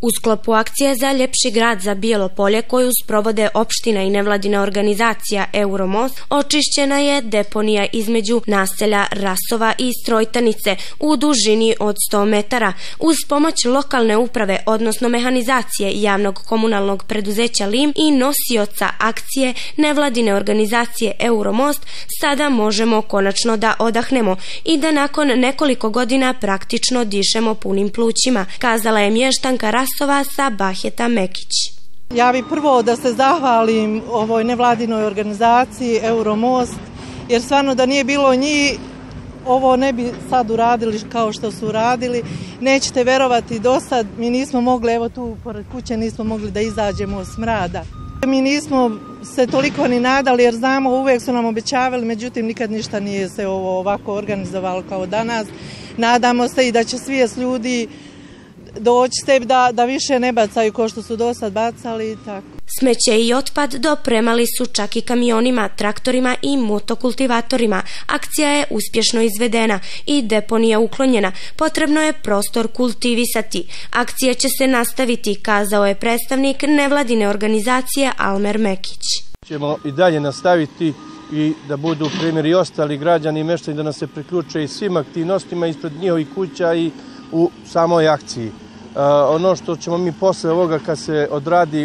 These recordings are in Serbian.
U sklopu akcije za ljepši grad za Bijelo Polje koju sprovode opština i nevladina organizacija Euromost, očišćena je deponija između naselja Rasova i Strojtanice u dužini od 100 metara. Uz pomoć lokalne uprave, odnosno mehanizacije javnog komunalnog preduzeća LIM i nosioca akcije nevladine organizacije Euromost, sada možemo konačno da odahnemo i da nakon nekoliko godina praktično dišemo punim plućima, kazala je mještanka Rasova Sabaheta Mekić. Ja bih prvo da se zahvalim ovoj nevladinoj organizaciji Euromost, jer stvarno da nije bilo njih, ovo ne bi sad uradili kao što su uradili. Nećete verovati, do sad mi nismo mogli, evo tu pored kuće nismo mogli da izađemo od smrada. Mi nismo se toliko ni nadali jer znamo, uvijek su nam obećavali, međutim nikad ništa nije se ovo ovako organizovalo kao danas. Nadamo se i da će svijest ljudi doći sebi da više ne bacaju kao što su do sad bacali i tako. Smeće i otpad dopremali su čak i kamionima, traktorima i motokultivatorima. Akcija je uspješno izvedena i deponija uklonjena. Potrebno je prostor kultivisati. Akcija će se nastaviti, kazao je predstavnik nevladine organizacije Almer Mekić. Ćemo i dalje nastaviti i da budu primjer i ostali građani i meštani da nas se priključe i svim aktivnostima ispred njihovih kuća i u samoj akciji. Ono što ćemo mi posle ovoga kad se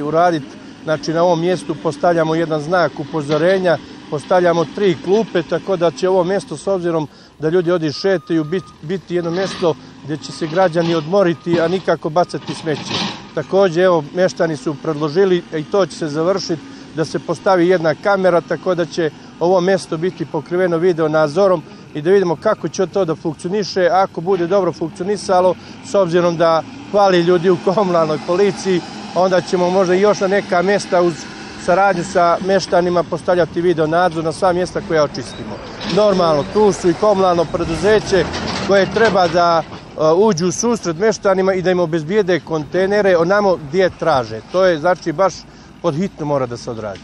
uraditi, znači na ovom mjestu postavljamo jedan znak upozorenja, postavljamo 3 klupe, tako da će ovo mjesto s obzirom da ljudi ovdje šetaju biti jedno mjesto gdje će se građani odmoriti, a nikako bacati smeće. Također, evo, meštani su predložili i to će se završiti da se postavi jedna kamera, tako da će ovo mjesto biti pokriveno video nadzorom i da vidimo kako će to da funkcioniše. Ako bude dobro funkcionisalo, s obzirom da hvali ljudi u komunalnoj policiji, onda ćemo možda još na neka mjesta uz saradnju sa meštanima postavljati video nadzor na sva mjesta koja očistimo. Normalno, tu su i komunalno preduzeće koje treba da uđu u susret meštanima i da im obezbijede kontejnere onamo gdje traže. To je znači baš pod hitno mora da se odradi.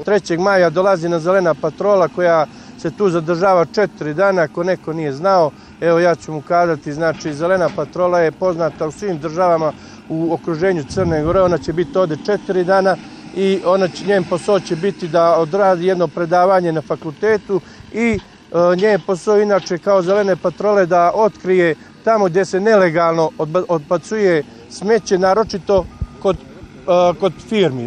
3. maja dolazi na zelena patrola koja se tu zadržava 4 dana, ako neko nije znao. Evo ja ću mu kazati, znači zelena patrola je poznata u svim državama u okruženju Crne Gore, ona će biti ovdje 4 dana i njen posao će biti da odradi jedno predavanje na fakultetu i njen posao inače kao zelene patrole da otkrije tamo gdje se nelegalno odbacuje smeće, naročito kod firmi.